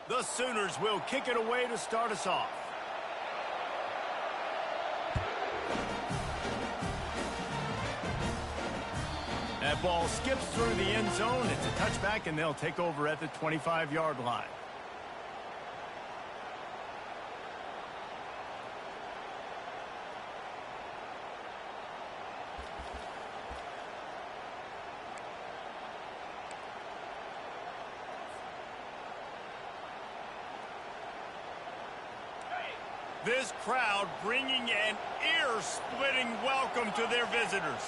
The Sooners will kick it away to start us off. That ball skips through the end zone. It's a touchback, and they'll take over at the 25-yard line. This crowd bringing an ear-splitting welcome to their visitors.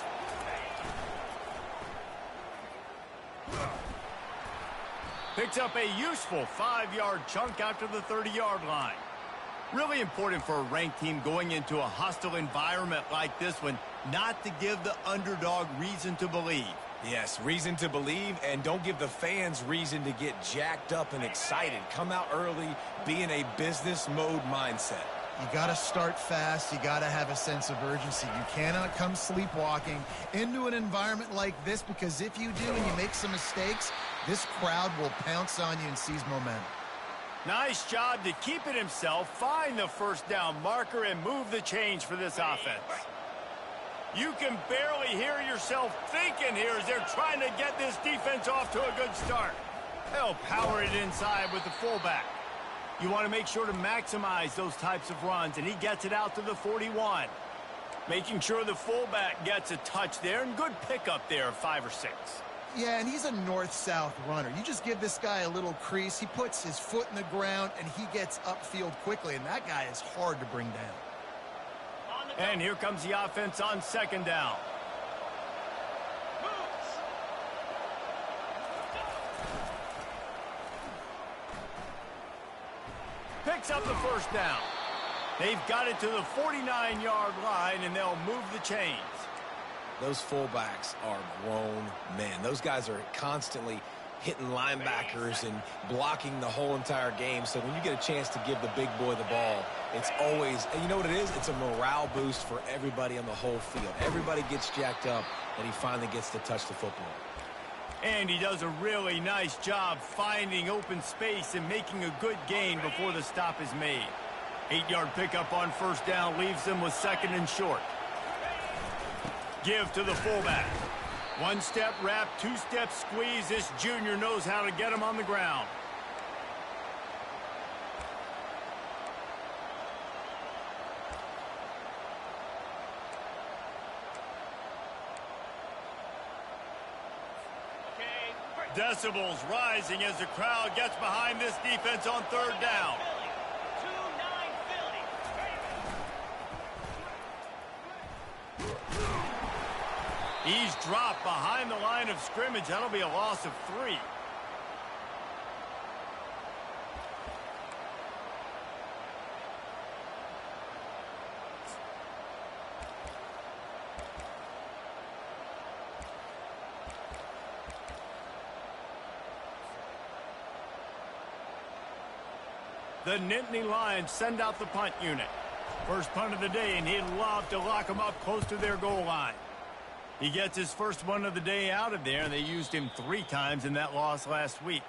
Picks up a useful 5-yard chunk out to the 30-yard line. Really important for a ranked team going into a hostile environment like this one, not to give the underdog reason to believe. Yes, reason to believe, and don't give the fans reason to get jacked up and excited. Come out early, be in a business mode mindset. You got to start fast. You got to have a sense of urgency. You cannot come sleepwalking into an environment like this, because if you do and you make some mistakes, this crowd will pounce on you and seize momentum. Nice job to keep it himself, find the first down marker, and move the chains for this offense. You can barely hear yourself thinking here as they're trying to get this defense off to a good start. They'll power it inside with the fullback. You want to make sure to maximize those types of runs, and he gets it out to the 41. Making sure the fullback gets a touch there, and good pickup there, 5 or 6. Yeah, and he's a north-south runner. You just give this guy a little crease, he puts his foot in the ground, and he gets upfield quickly, and that guy is hard to bring down. And here comes the offense on second down. Picks up the first down. They've got it to the 49-yard line, and they'll move the chains. Those fullbacks are grown men. Those guys are constantly hitting linebackers and blocking the whole entire game. So when you get a chance to give the big boy the ball, it's always, you know what it is? It's a morale boost for everybody on the whole field. Everybody gets jacked up, and he finally gets to touch the football. And he does a really nice job finding open space and making a good gain before the stop is made. 8-yard pickup on first down leaves them with second and short. Give to the fullback. One-step wrap, two-step squeeze. This junior knows how to get him on the ground. Decibels rising as the crowd gets behind this defense on third down. He's dropped behind the line of scrimmage. That'll be a loss of 3. The Nittany Lions send out the punt unit. First punt of the day, and he'd love to lock them up close to their goal line. He gets his first one of the day out of there, and they used him 3 times in that loss last week.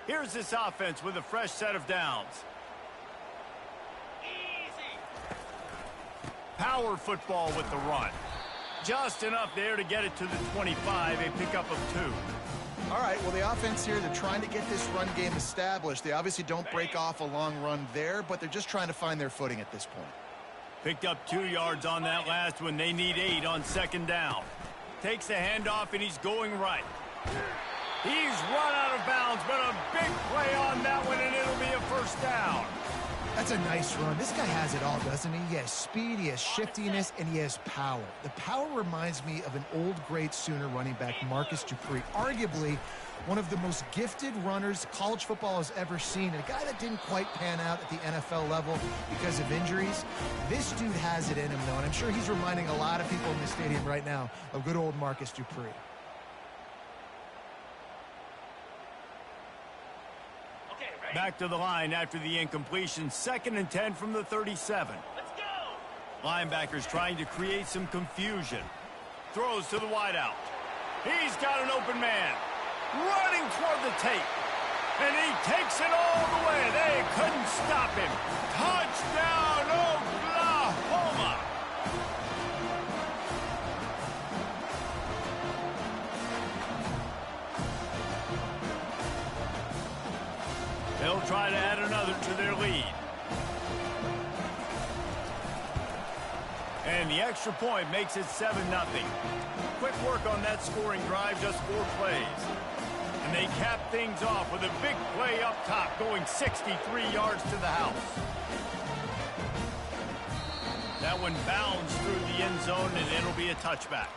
Here's this offense with a fresh set of downs. Power football with the run. Just enough there to get it to the 25, a pickup of 2. All right, well, the offense here, they're trying to get this run game established. They obviously don't break off a long run there, but they're just trying to find their footing at this point. Picked up 2 yards on that last one. They need 8 on second down. Takes the handoff, and he's going right. He's run out of bounds, but a big play on that one, and it'll be a first down. That's a nice run. This guy has it all, doesn't he? He has speed, he has shiftiness, and he has power. The power reminds me of an old, great Sooner running back, Marcus Dupree, arguably one of the most gifted runners college football has ever seen, and a guy that didn't quite pan out at the NFL level because of injuries. This dude has it in him, though, and I'm sure he's reminding a lot of people in the stadium right now of good old Marcus Dupree. Back to the line after the incompletion. 2nd and 10 from the 37. Let's go! Linebackers trying to create some confusion. Throws to the wideout. He's got an open man. Running toward the tape. And he takes it all the way. They couldn't stop him. Touchdown, Oklahoma! They'll try to add another to their lead. And the extra point makes it 7-0. Quick work on that scoring drive, just 4 plays. And they cap things off with a big play up top, going 63 yards to the house. That one bounds through the end zone, and it'll be a touchback.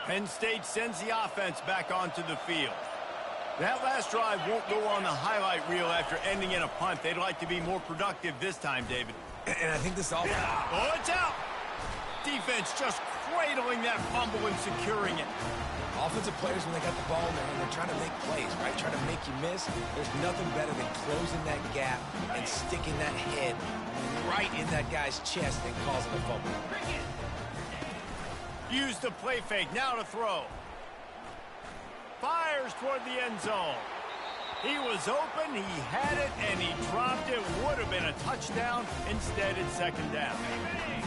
Penn State sends the offense back onto the field. That last drive won't go on the highlight reel after ending in a punt. They'd like to be more productive this time, David. And I think this offense... Oh, it's out! Defense just cradling that fumble and securing it. Offensive players, when they got the ball in their hand, they're trying to make plays, right? Trying to make you miss. There's nothing better than closing that gap and sticking that head right in that guy's chest and causing a fumble. Used the play fake, now to throw. Fires toward the end zone. He was open, he had it, and he dropped it. Would have been a touchdown. Instead, it's 2nd down.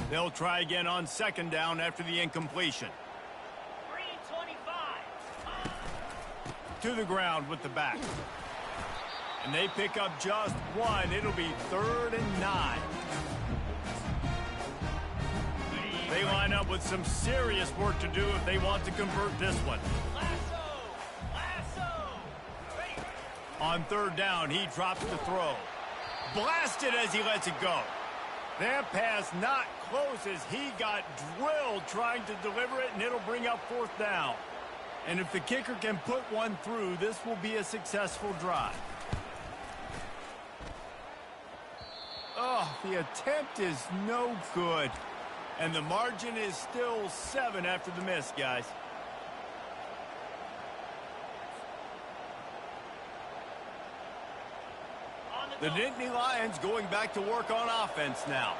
They'll try again on 2nd down after the incompletion. 325. To the ground with the back. And they pick up just 1. It'll be 3rd and 9. They line up with some serious work to do if they want to convert this one. Lasso. On 3rd down, he drops the throw. Blasted as he lets it go. That pass not close as he got drilled trying to deliver it, and it'll bring up 4th down. And if the kicker can put one through, this will be a successful drive. Oh, the attempt is no good. And the margin is still 7 after the miss, guys. The Nittany Lions going back to work on offense now.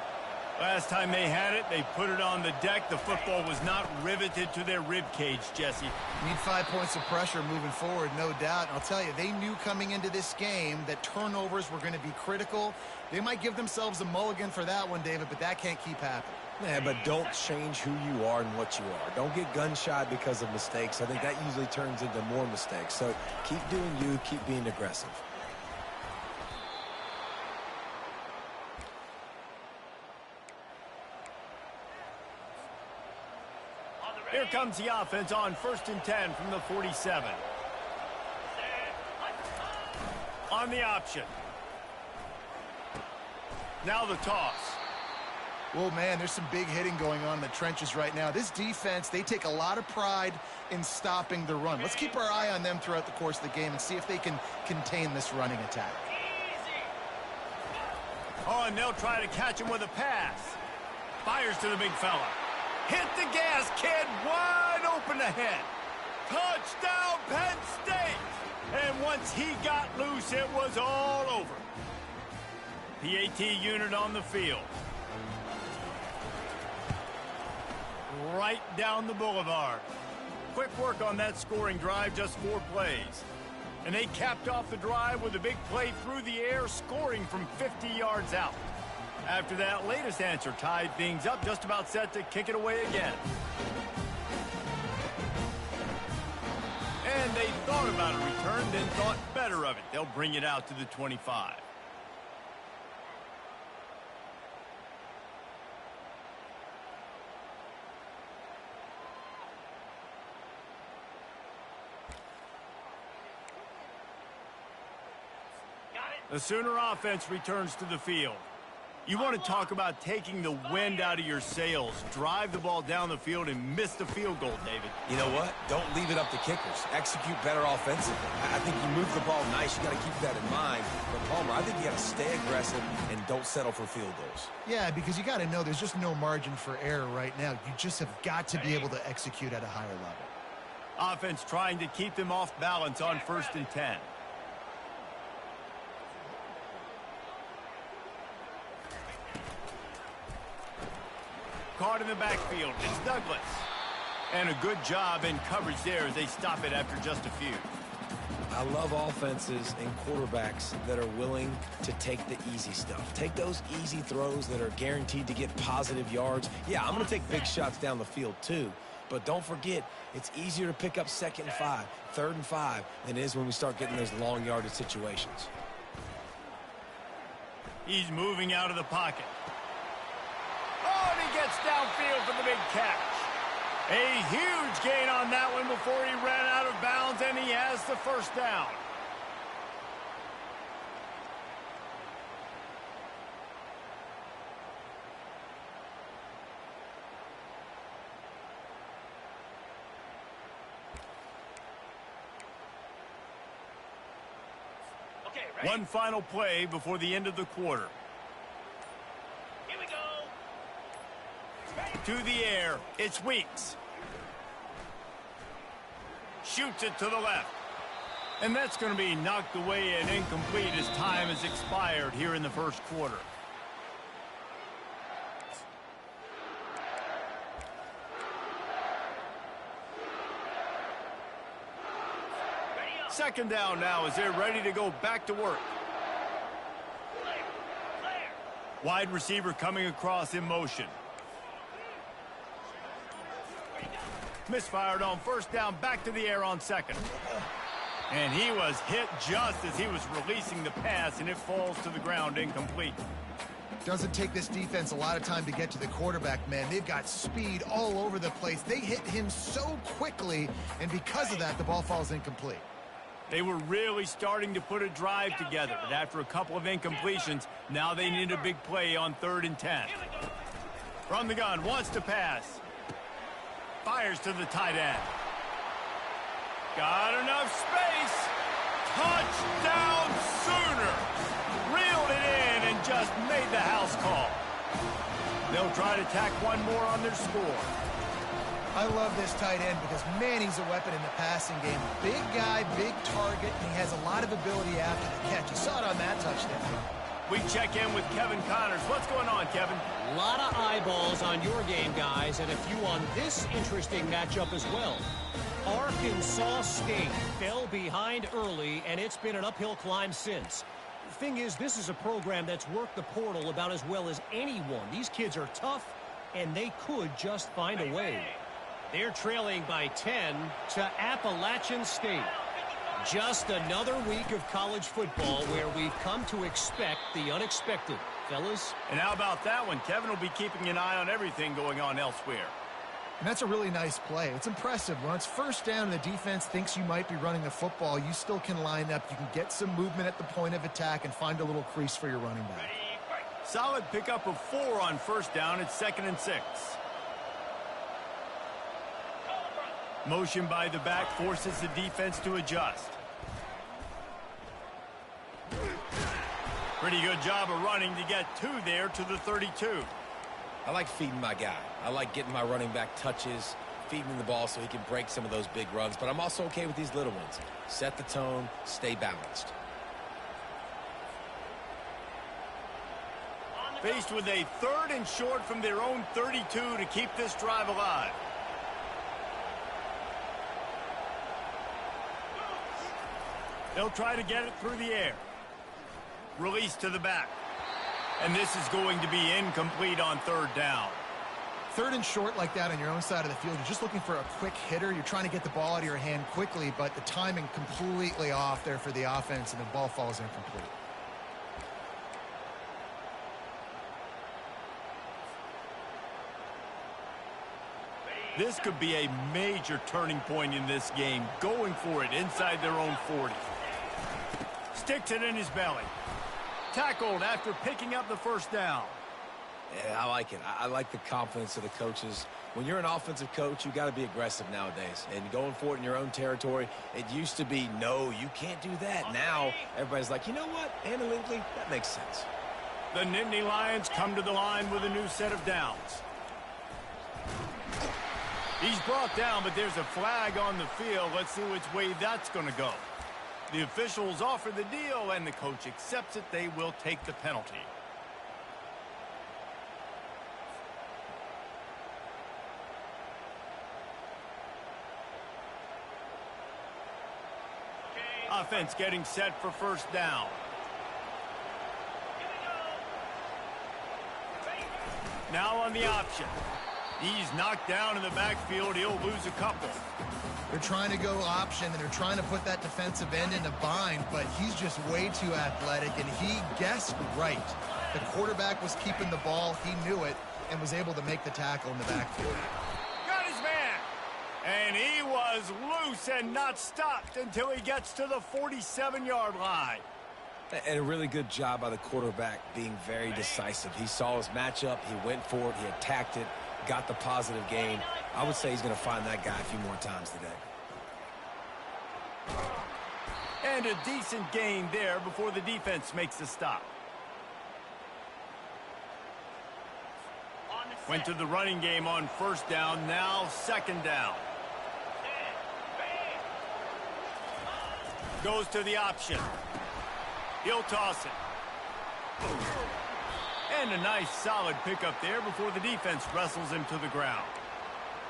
Last time they had it, they put it on the deck. The football was not riveted to their rib cage, Jesse. Need 5 points of pressure moving forward, no doubt. And I'll tell you, they knew coming into this game that turnovers were going to be critical. They might give themselves a mulligan for that one, David, but that can't keep happening. Yeah, but don't change who you are and what you are. Don't get gun-shy because of mistakes. I think that usually turns into more mistakes. So keep doing you, keep being aggressive. Here comes the offense on 1st and 10 from the 47. On the option. Now the toss. Well, man, there's some big hitting going on in the trenches right now. This defense, they take a lot of pride in stopping the run. Let's keep our eye on them throughout the course of the game and see if they can contain this running attack. Oh, and they'll try to catch him with a pass. Fires to the big fella. Hit the gas, kid. Wide open ahead. Touchdown, Penn State. And once he got loose, it was all over. PAT unit on the field. Right down the boulevard. Quick work on that scoring drive, just 4 plays. And they capped off the drive with a big play through the air, scoring from 50 yards out. After that latest answer tied things up, just about set to kick it away again. And they thought about a return, then thought better of it. They'll bring it out to the 25. The Sooner offense returns to the field. You want to talk about taking the wind out of your sails. Drive the ball down the field and miss the field goal, David. You know what? Don't leave it up to kickers. Execute better offensively. I think you move the ball nice. You got to keep that in mind. But, Palmer, I think you got to stay aggressive and don't settle for field goals. Yeah, because you got to know there's just no margin for error right now. You just have got to be able to execute at a higher level. Offense trying to keep them off balance on 1st and 10. Caught in the backfield. It's Douglas. And a good job in coverage there as they stop it after just a few. I love offenses and quarterbacks that are willing to take the easy stuff. Take those easy throws that are guaranteed to get positive yards. Yeah, I'm going to take big shots down the field too. But don't forget, it's easier to pick up 2nd and 5, 3rd and 5 than it is when we start getting those long yardage situations. He's moving out of the pocket. Oh, and he gets downfield for the big catch. A huge gain on that one before he ran out of bounds, and he has the 1st down. Okay, one final play before the end of the quarter. Here we go. To the air, it's Weeks. Shoots it to the left. And that's going to be knocked away and incomplete as time has expired here in the 1st quarter. Second down now as they're ready to go back to work. Wide receiver coming across in motion. Misfired on 1st down, back to the air on 2nd. And he was hit just as he was releasing the pass, and it falls to the ground incomplete. Doesn't take this defense a lot of time to get to the quarterback, man. They've got speed all over the place. They hit him so quickly, and because of that, the ball falls incomplete. They were really starting to put a drive together, but after a couple of incompletions, now they need a big play on 3rd and 10. From the gun, wants to pass. Fires to the tight end. Got enough space. Touchdown Sooners. Reeled it in and just made the house call. They'll try to tack one more on their score. I love this tight end because, man, he's a weapon in the passing game. Big guy, big target, and he has a lot of ability after the catch. You saw it on that touchdown. We check in with Kevin Connors. What's going on, Kevin? A lot of eyeballs on your game, guys, and a few on this interesting matchup as well. Arkansas State fell behind early, and it's been an uphill climb since. The thing is, this is a program that's worked the portal about as well as anyone. These kids are tough, and they could just find a way. They're trailing by 10 to Appalachian State. Just another week of college football where we've come to expect the unexpected, fellas. And how about that one? Kevin will be keeping an eye on everything going on elsewhere. And that's a really nice play. It's impressive. When it's 1st down and the defense thinks you might be running the football, you still can line up. You can get some movement at the point of attack and find a little crease for your running back. Solid pickup of 4 on 1st down. It's 2nd and 6. Motion by the back forces the defense to adjust. Pretty good job of running to get 2 there to the 32. I like feeding my guy. I like getting my running back touches, feeding him the ball so he can break some of those big runs. But I'm also okay with these little ones. Set the tone, stay balanced. Faced with a 3rd and short from their own 32 to keep this drive alive. They'll try to get it through the air. Release to the back. And this is going to be incomplete on 3rd down. 3rd and short like that on your own side of the field. You're just looking for a quick hitter. You're trying to get the ball out of your hand quickly, but the timing completely off there for the offense, and the ball falls incomplete. This could be a major turning point in this game. Going for it inside their own 40. Sticks it in his belly. Tackled after picking up the first down. Yeah, I like it. I like the confidence of the coaches. When you're an offensive coach, you got to be aggressive nowadays. And going for it in your own territory, it used to be, no, you can't do that. Now, everybody's like, you know what? Analytically, that makes sense. The Nittany Lions come to the line with a new set of downs. He's brought down, but there's a flag on the field. Let's see which way that's going to go. The officials offer the deal, and the coach accepts it. They will take the penalty. Offense getting set for first down. Now on the option. He's knocked down in the backfield. He'll lose a couple. They're trying to go option, and they're trying to put that defensive end in a bind, but he's just way too athletic, and he guessed right. The quarterback was keeping the ball. He knew it and was able to make the tackle in the backfield. Got his man. And he was loose and not stopped until he gets to the 47-yard line. And a really good job by the quarterback being very decisive. He saw his matchup. He went for it. He attacked it, got the positive gain. I would say he's going to find that guy a few more times today. And a decent gain there before the defense makes the stop. Went to the running game on first down, now second down. Goes to the option. He'll toss it. And a nice solid pickup there before the defense wrestles him to the ground.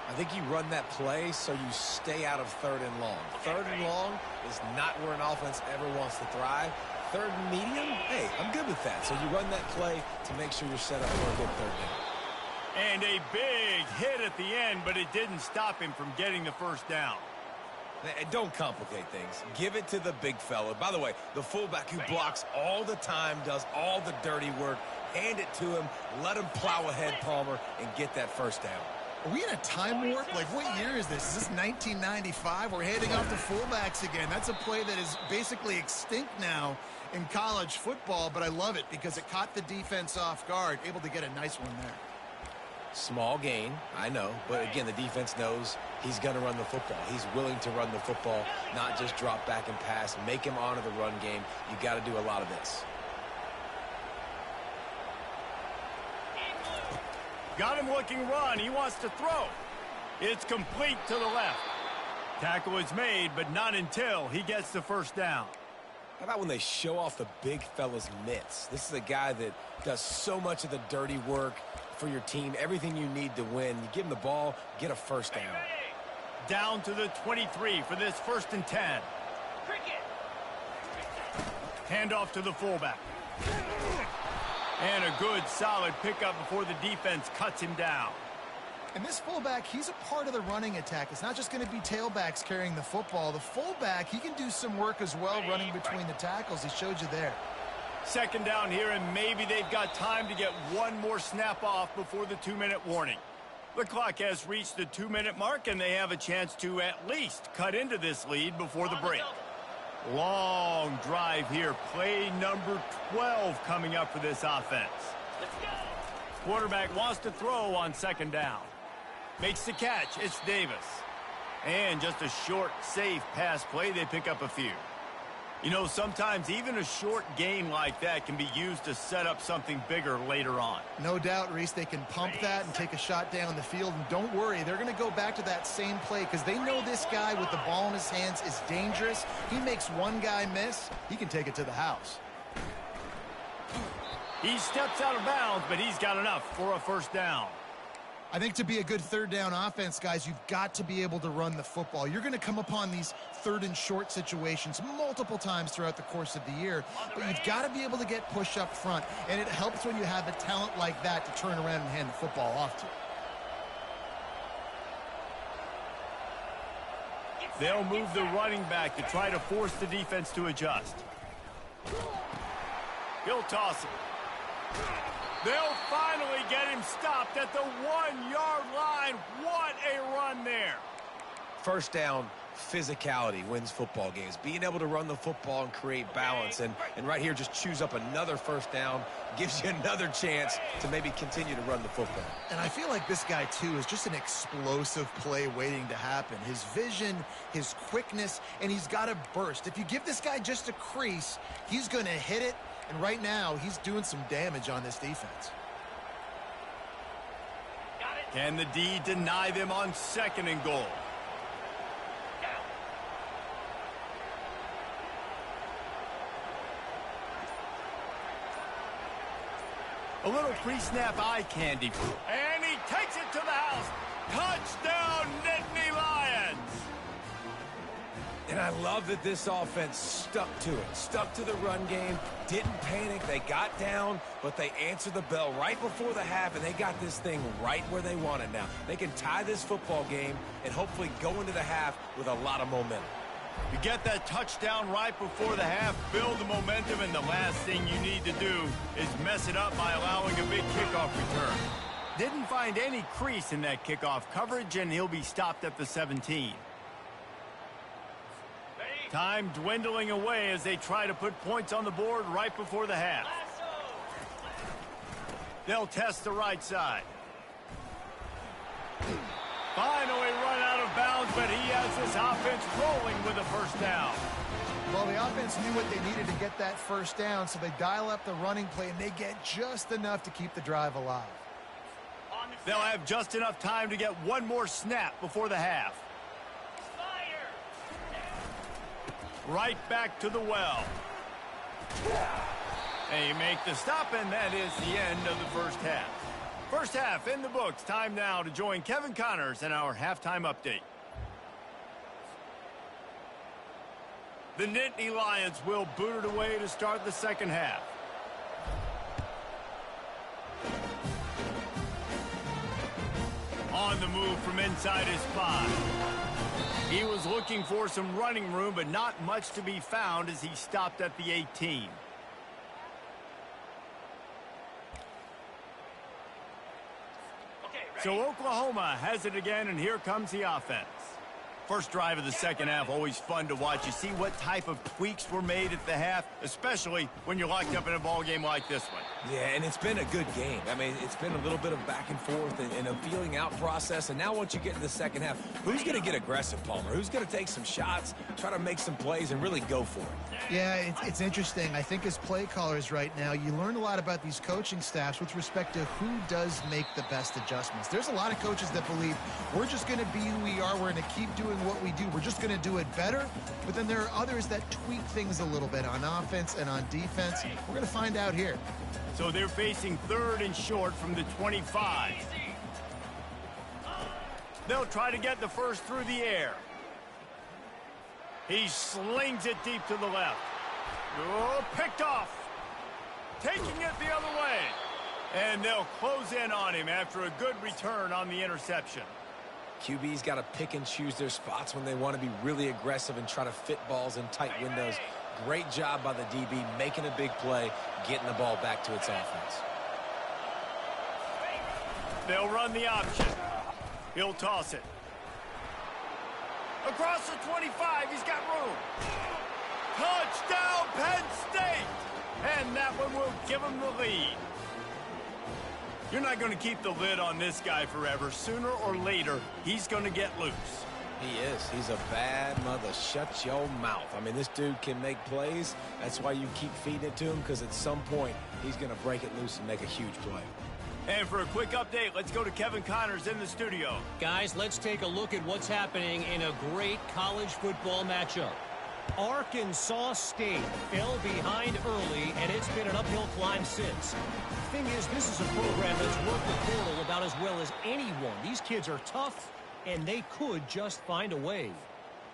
I think you run that play so you stay out of third and long. Third and long is not where an offense ever wants to thrive. Third and medium, hey, I'm good with that. So you run that play to make sure you're set up for a good third down. And a big hit at the end, but it didn't stop him from getting the first down. Don't complicate things. Give it to the big fella. By the way, the fullback who blocks all the time, does all the dirty work. Hand it to him, let him plow ahead, Palmer, and get that first down. Are we in a time warp? Like, what year is this? Is this 1995? We're handing off to fullbacks again. That's a play that is basically extinct now in college football, but I love it because it caught the defense off guard, able to get a nice one there. Small gain, I know, but again, the defense knows he's going to run the football. He's willing to run the football, not just drop back and pass, make him honor the run game. You got to do a lot of this. Got him looking run. He wants to throw. It's complete to the left. Tackle is made, but not until he gets the first down. How about when they show off the big fella's mitts? This is a guy that does so much of the dirty work for your team, everything you need to win. You give him the ball, get a first down. Down to the 23 for this 1st and 10. Handoff to the fullback. And a good, solid pickup before the defense cuts him down. And this fullback, he's a part of the running attack. It's not just going to be tailbacks carrying the football. The fullback, he can do some work as well running between the tackles. He showed you there. Second down here, and maybe they've got time to get one more snap off before the 2-minute warning. The clock has reached the 2-minute mark, and they have a chance to at least cut into this lead before the break. Long drive here. Play number 12 coming up for this offense. Quarterback wants to throw on second down. Makes the catch. It's Davis. And just a short, safe pass play. They pick up a few. You know, sometimes even a short gain like that can be used to set up something bigger later on. No doubt, Reese, they can pump that and take a shot down the field. And don't worry, they're going to go back to that same play because they know this guy with the ball in his hands is dangerous. He makes one guy miss, he can take it to the house. He steps out of bounds, but he's got enough for a first down. I think to be a good third down offense, guys, you've got to be able to run the football. You're going to come upon these third and short situations multiple times throughout the course of the year, but you've got to be able to get push up front, and it helps when you have a talent like that to turn around and hand the football off to. They'll move the running back to try to force the defense to adjust. He'll toss it. They'll finally get him stopped at the 1-yard line. What a run there. First down, physicality wins football games. Being able to run the football and create balance. And right here, just choose up another first down, gives you another chance to maybe continue to run the football. And I feel like this guy, too, is just an explosive play waiting to happen. His vision, his quickness, and he's got a burst. If you give this guy just a crease, he's going to hit it. And right now, he's doing some damage on this defense. Can the D deny them on 2nd and goal? A little pre-snap eye candy. And he takes it to the house. Touchdown, Nittany Lions! And I love that this offense stuck to it, stuck to the run game, didn't panic. They got down, but they answered the bell right before the half, and they got this thing right where they want it now. They can tie this football game and hopefully go into the half with a lot of momentum. You get that touchdown right before the half, build the momentum, and the last thing you need to do is mess it up by allowing a big kickoff return. Didn't find any crease in that kickoff coverage, and he'll be stopped at the 17. Time dwindling away as they try to put points on the board right before the half. They'll test the right side. Finally run out of bounds, but he has this offense rolling with a first down. Well, the offense knew what they needed to get that first down, so they dial up the running play, and they get just enough to keep the drive alive. They'll have just enough time to get one more snap before the half. Right back to the well. They make the stop, and that is the end of the first half. First half in the books. Time now to join Kevin Connors in our halftime update. The Nittany Lions will boot it away to start the second half. On the move from inside his 5. He was looking for some running room, but not much to be found as he stopped at the 18. So Oklahoma has it again, and here comes the offense. First drive of the second half, always fun to watch. You see what type of tweaks were made at the half, especially when you're locked up in a ball game like this one. Yeah, and it's been a good game. I mean, it's been a little bit of back and forth and a feeling out process. And now once you get in the second half, who's going to get aggressive, Palmer? Who's going to take some shots, try to make some plays, and really go for it? Yeah, it's interesting. I think as play callers right now, you learn a lot about these coaching staffs with respect to who does make the best adjustments. There's a lot of coaches that believe we're just going to be who we are. We're going to keep doing what we do. We're just going to do it better. But then there are others that tweak things a little bit on offense and on defense. We're going to find out here. So they're facing 3rd and short from the 25. They'll try to get the first through the air. He slings it deep to the left. Oh, picked off. Taking it the other way. And they'll close in on him after a good return on the interception. QB's got to pick and choose their spots when they want to be really aggressive and try to fit balls in tight windows. Great job by the DB making a big play, getting the ball back to its offense. They'll run the option. He'll toss it. Across the 25, he's got room. Touchdown, Penn State! And that one will give him the lead. You're not going to keep the lid on this guy forever. Sooner or later, he's going to get loose. He is. He's a bad mother. Shut your mouth. I mean, this dude can make plays. That's why you keep feeding it to him, because at some point, he's going to break it loose and make a huge play. And for a quick update, let's go to Kevin Connors in the studio. Guys, let's take a look at what's happening in a great college football matchup. Arkansas State fell behind early, and it's been an uphill climb since. The thing is, this is a program that's worked the portal about as well as anyone. These kids are tough, and they could just find a way.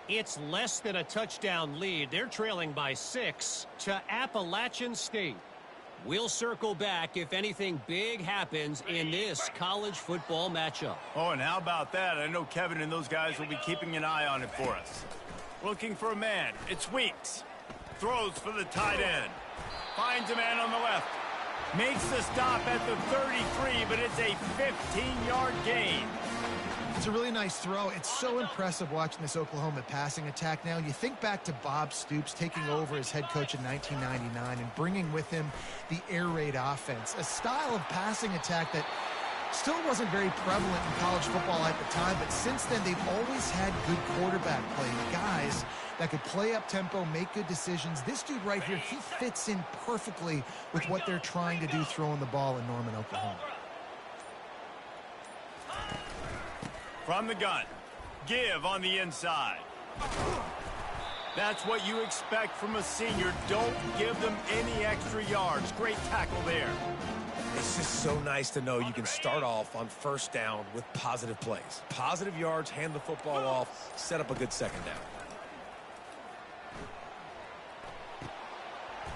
It's less than a touchdown lead. They're trailing by 6 to Appalachian State. We'll circle back if anything big happens in this college football matchup. Oh, and how about that? I know Kevin and those guys will be keeping an eye on it for us. Looking for a man. It's Weeks. Throws for the tight end. Finds a man on the left. Makes the stop at the 33, but it's a 15-yard gain. It's a really nice throw. It's so impressive watching this Oklahoma passing attack now. You think back to Bob Stoops taking over as head coach in 1999 and bringing with him the air raid offense, a style of passing attack that still wasn't very prevalent in college football at the time, but since then they've always had good quarterback play, guys that could play up tempo, make good decisions. This dude right here, he fits in perfectly with what they're trying to do throwing the ball in Norman, Oklahoma. From the gun, give on the inside. That's what you expect from a senior. Don't give them any extra yards. Great tackle there. It's just so nice to know you can start off on first down with positive plays. Positive yards, hand the football off, set up a good second down.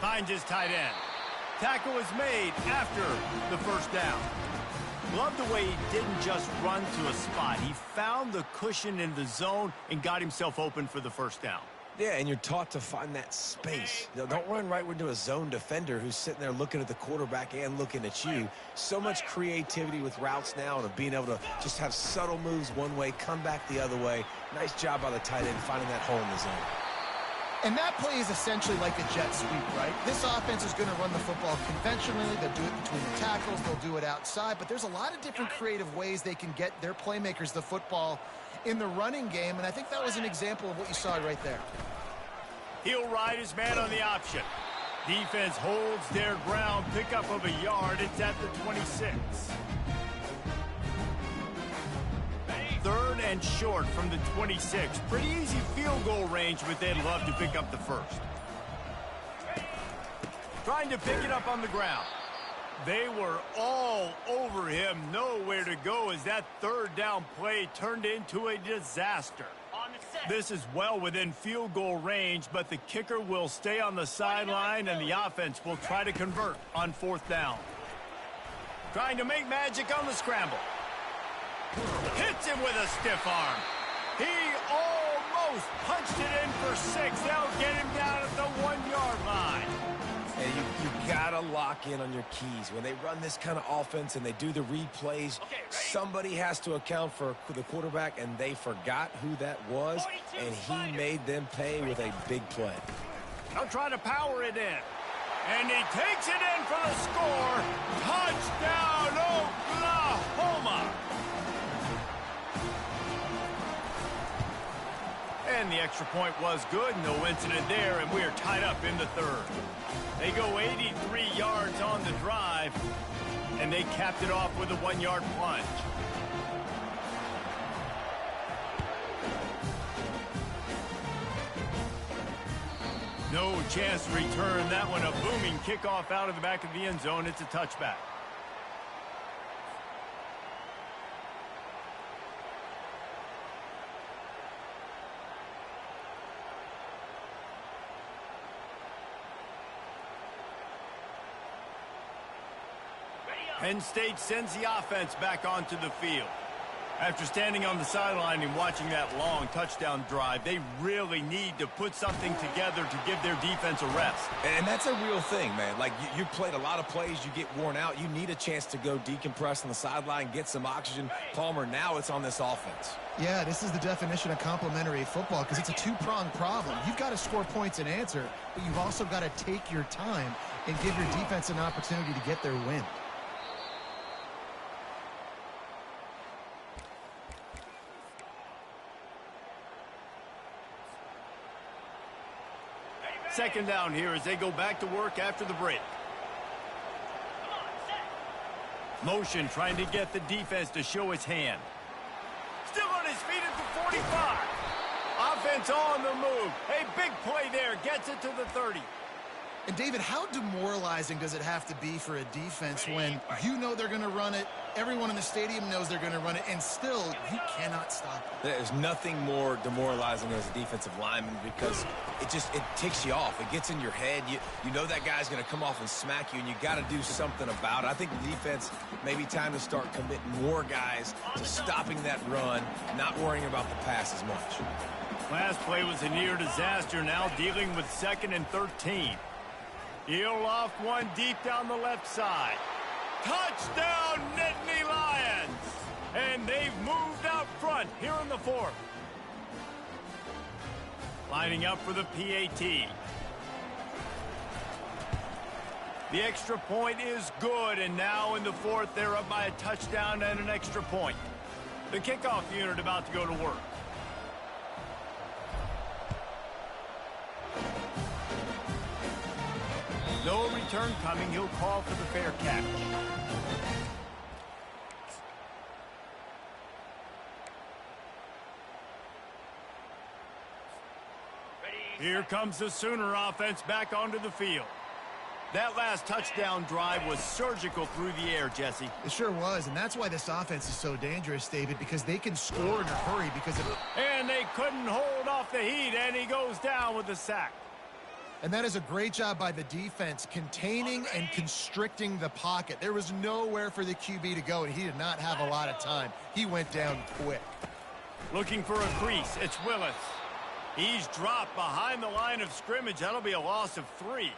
Finds his tight end. Tackle is made after the first down. Love the way he didn't just run to a spot. He found the cushion in the zone and got himself open for the first down. Yeah, and you're taught to find that space. Don't run right into a zone defender who's sitting there looking at the quarterback and looking at you. So much creativity with routes now and of being able to just have subtle moves one way, come back the other way. Nice job by the tight end finding that hole in the zone. And that play is essentially like a jet sweep, right? This offense is going to run the football conventionally. They'll do it between the tackles. They'll do it outside. But there's a lot of different creative ways they can get their playmakers the football in the running game. And I think that was an example of what you saw right there. He'll ride his man on the option. Defense holds their ground. Pickup of a yard. It's at the 26. Third and short from the 26. Pretty easy field goal range, but they'd love to pick up the first. Trying to pick it up on the ground. They were all over him. Nowhere to go as that third down play turned into a disaster. This is well within field goal range, but the kicker will stay on the sideline and the offense will try to convert on fourth down. Trying to make magic on the scramble. Hits him with a stiff arm. He almost punched it in for 6. They'll get him down at the 1-yard line. And you gotta lock in on your keys. When they run this kind of offense and they do the replays, somebody has to account for the quarterback, and they forgot who that was, and he made them pay with a big play. They'll try to power it in. And he takes it in for the score. Touchdown, Oklahoma! And the extra point was good. No incident there, and we are tied up in the third. They go 83 yards on the drive, and they capped it off with a 1-yard plunge. No chance to return that one. A booming kickoff out of the back of the end zone. It's a touchback. Penn State sends the offense back onto the field. After standing on the sideline and watching that long touchdown drive, they really need to put something together to give their defense a rest. And that's a real thing, man. Like, you played a lot of plays, you get worn out. You need a chance to go decompress on the sideline, get some oxygen. Palmer, now it's on this offense. Yeah, this is the definition of complementary football because it's a two-pronged problem. You've got to score points and answer, but you've also got to take your time and give your defense an opportunity to get their win. Second down here as they go back to work after the break. Motion trying to get the defense to show its hand. Still on his feet at the 45. Offense on the move. A big play there. Gets it to the 30. And, David, how demoralizing does it have to be for a defense when you know they're going to run it, everyone in the stadium knows they're going to run it, and still you cannot stop it? There's nothing more demoralizing as a defensive lineman because it ticks you off. It gets in your head. You know that guy's going to come off and smack you, and you got to do something about it. I think the defense, maybe time to start committing more guys to stopping that run, not worrying about the pass as much. Last play was a near disaster, now dealing with 2nd and 13. He'll loft one deep down the left side. Touchdown, Nittany Lions! And they've moved out front here in the fourth. Lining up for the PAT. The extra point is good, and now in the fourth, they're up by a touchdown and an extra point. The kickoff unit about to go to work. No return coming. He'll call for the fair catch. Here comes the Sooner offense back onto the field. That last touchdown drive was surgical through the air, Jesse. It sure was, and that's why this offense is so dangerous, David, because they can score in a hurry because of... And they couldn't hold off the heat, and he goes down with the sack. And that is a great job by the defense, containing and constricting the pocket. There was nowhere for the QB to go, and he did not have a lot of time. He went down quick. Looking for a crease, it's Willis. He's dropped behind the line of scrimmage. That'll be a loss of 3.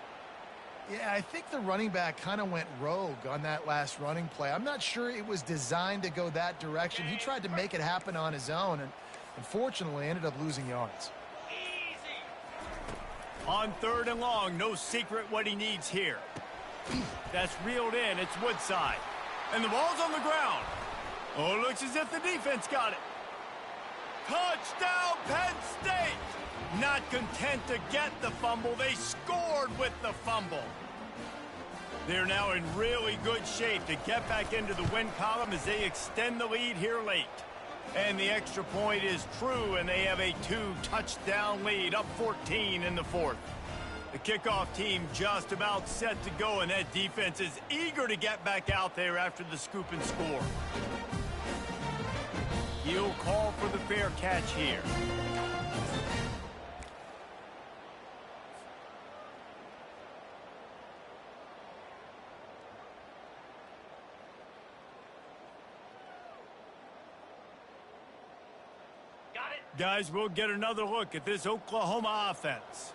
Yeah, I think the running back kind of went rogue on that last running play. I'm not sure it was designed to go that direction. He tried to make it happen on his own, and unfortunately ended up losing yards. On 3rd and long, no secret what he needs here. That's reeled in. It's Woodside. And the ball's on the ground. Oh, it looks as if the defense got it. Touchdown, Penn State! Not content to get the fumble, they scored with the fumble. They're now in really good shape to get back into the win column as they extend the lead here late. And the extra point is true, and they have a 2-touchdown lead, up 14 in the fourth. The kickoff team just about set to go, and that defense is eager to get back out there after the scoop and score. He'll call for the fair catch here. Guys, we'll get another look at this Oklahoma offense.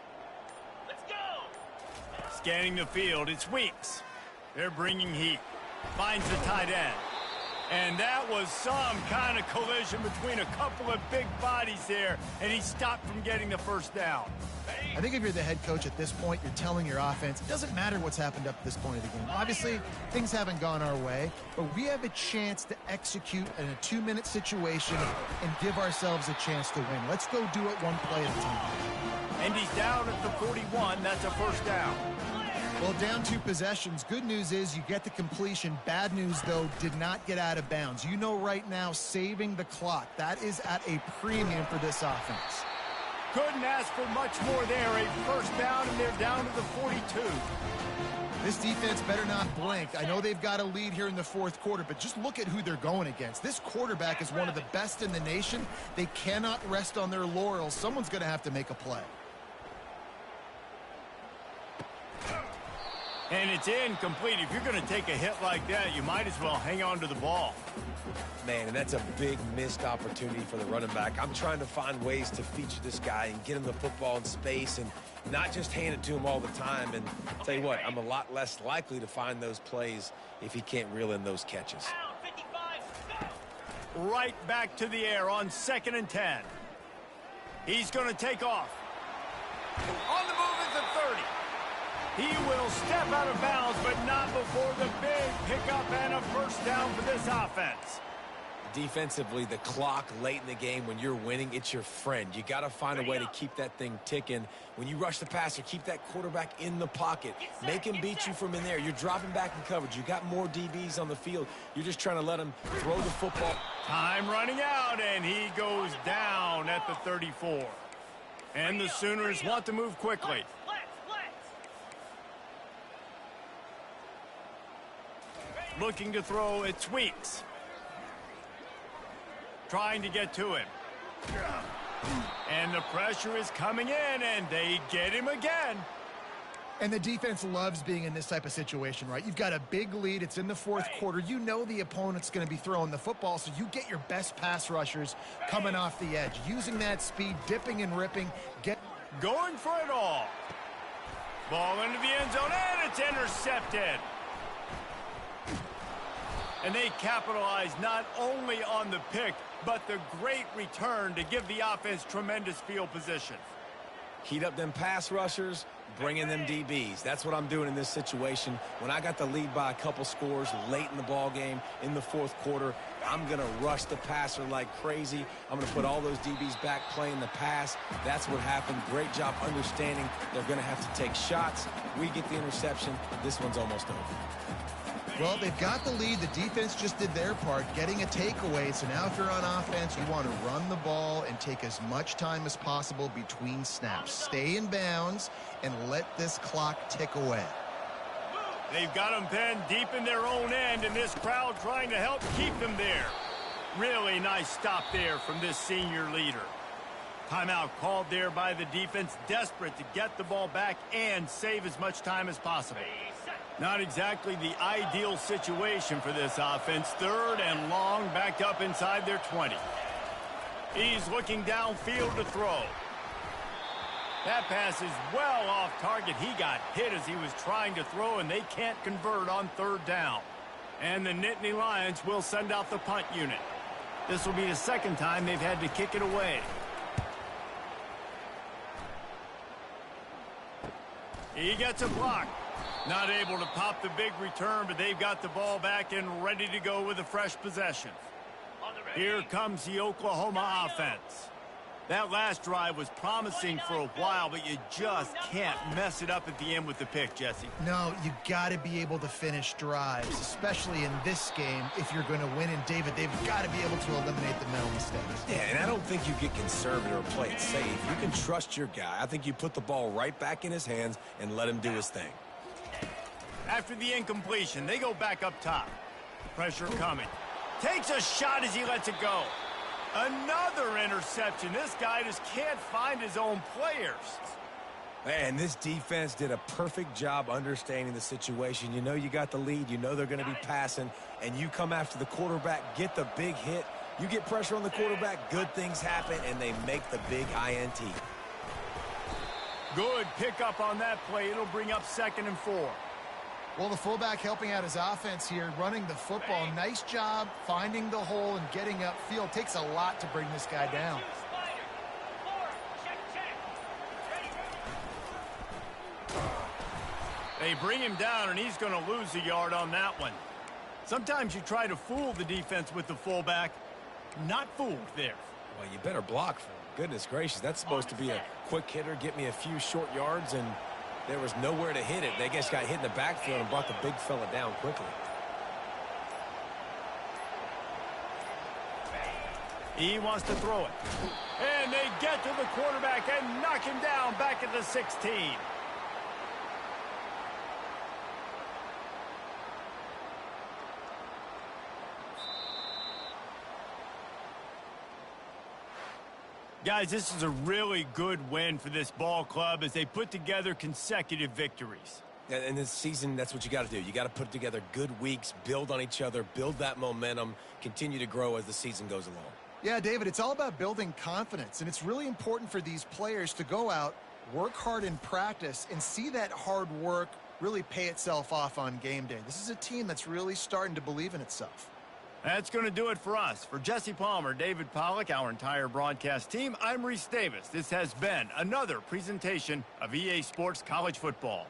Let's go! Scanning the field, it's Weeks. They're bringing heat. Finds the tight end. And that was some kind of collision between a couple of big bodies there, and he stopped from getting the first down. I think if you're the head coach at this point, you're telling your offense, it doesn't matter what's happened up to this point of the game. Obviously, things haven't gone our way, but we have a chance to execute in a 2-minute situation and give ourselves a chance to win. Let's go do it one play at a time. And he's down at the 41. That's a first down. Well, down 2 possessions. Good news is you get the completion. Bad news, though, did not get out of bounds. You know right now, saving the clock. That is at a premium for this offense. Couldn't ask for much more there. A first down, and they're down to the 42. This defense better not blink. I know they've got a lead here in the fourth quarter, but just look at who they're going against. This quarterback is one of the best in the nation. They cannot rest on their laurels. Someone's going to have to make a play. And it's incomplete. If you're going to take a hit like that, you might as well hang on to the ball. Man, and that's a big missed opportunity for the running back. I'm trying to find ways to feature this guy and get him the football in space and not just hand it to him all the time. And I'll tell you what, I'm a lot less likely to find those plays if he can't reel in those catches. Right back to the air on 2nd and 10. He's going to take off. On the move is the 30. He will step out of bounds, but not before the big pickup and a first down for this offense. Defensively, the clock late in the game, when you're winning, it's your friend. You got to find a way to keep that thing ticking. When you rush the passer, keep that quarterback in the pocket. Make him beat you from in there. You're dropping back in coverage. You got more DBs on the field. You're just trying to let him throw the football. Time running out, and he goes down at the 34. And the Sooners want to move quickly. Looking to throw, it's Weeks. Trying to get to him. And the pressure is coming in, and they get him again. And the defense loves being in this type of situation, right? You've got a big lead. It's in the fourth quarter. You know the opponent's going to be throwing the football, so you get your best pass rushers coming off the edge, using that speed, dipping and ripping. Going for it all. Ball into the end zone, and it's intercepted. And they capitalize not only on the pick, but the great return to give the offense tremendous field position. Heat up them pass rushers, bring in them DBs. That's what I'm doing in this situation. When I got the lead by a couple scores late in the ball game in the fourth quarter, I'm going to rush the passer like crazy. I'm going to put all those DBs back playing the pass. That's what happened. Great job understanding they're going to have to take shots. We get the interception. This one's almost over. Well, they've got the lead. The defense just did their part, getting a takeaway. So now if you're on offense, you want to run the ball and take as much time as possible between snaps. Stay in bounds and let this clock tick away. They've got them, Penn, deep in their own end, and this crowd trying to help keep them there. Really nice stop there from this senior leader. Timeout called there by the defense, desperate to get the ball back and save as much time as possible. Not exactly the ideal situation for this offense. 3rd and long, backed up inside their 20. He's looking downfield to throw. That pass is well off target. He got hit as he was trying to throw, and they can't convert on 3rd down. And the Nittany Lions will send out the punt unit. This will be the 2nd time they've had to kick it away. He gets a block. Not able to pop the big return, but they've got the ball back and ready to go with a fresh possession. Here comes the Oklahoma offense. That last drive was promising for a while, but you just can't mess it up at the end with the pick, Jesse. No, you got to be able to finish drives, especially in this game if you're going to win. And, David, they've got to be able to eliminate the mental mistakes. Yeah, and I don't think you get conservative or play it safe. You can trust your guy. I think you put the ball right back in his hands and let him do his thing. After the incompletion, they go back up top. Pressure coming. Takes a shot as he lets it go. Another interception. This guy just can't find his own players. Man, this defense did a perfect job understanding the situation. You know you got the lead. You know they're going to be passing. And you come after the quarterback, get the big hit. You get pressure on the quarterback, good things happen, and they make the big INT. Good pickup on that play. It'll bring up 2nd and 4. Well, the fullback helping out his offense here, running the football. Nice job finding the hole and getting upfield. Takes a lot to bring this guy down. They bring him down, and he's going to lose a yard on that one. Sometimes you try to fool the defense with the fullback. Not fooled there. Well, you better block for him. Goodness gracious, that's supposed to be a quick hitter, get me a few short yards, and there was nowhere to hit it. They just got hit in the backfield and brought the big fella down quickly. He wants to throw it. And they get to the quarterback and knock him down back at the 16. Guys, this is a really good win for this ball club as they put together consecutive victories. And this season, that's what you got to do. You got to put together good weeks, build on each other, build that momentum, continue to grow as the season goes along. Yeah, David, it's all about building confidence, and it's really important for these players to go out, work hard in practice, and see that hard work really pay itself off on game day. This is a team that's really starting to believe in itself. That's going to do it for us. For Jesse Palmer, David Pollack, our entire broadcast team, I'm Reese Davis. This has been another presentation of EA Sports College Football.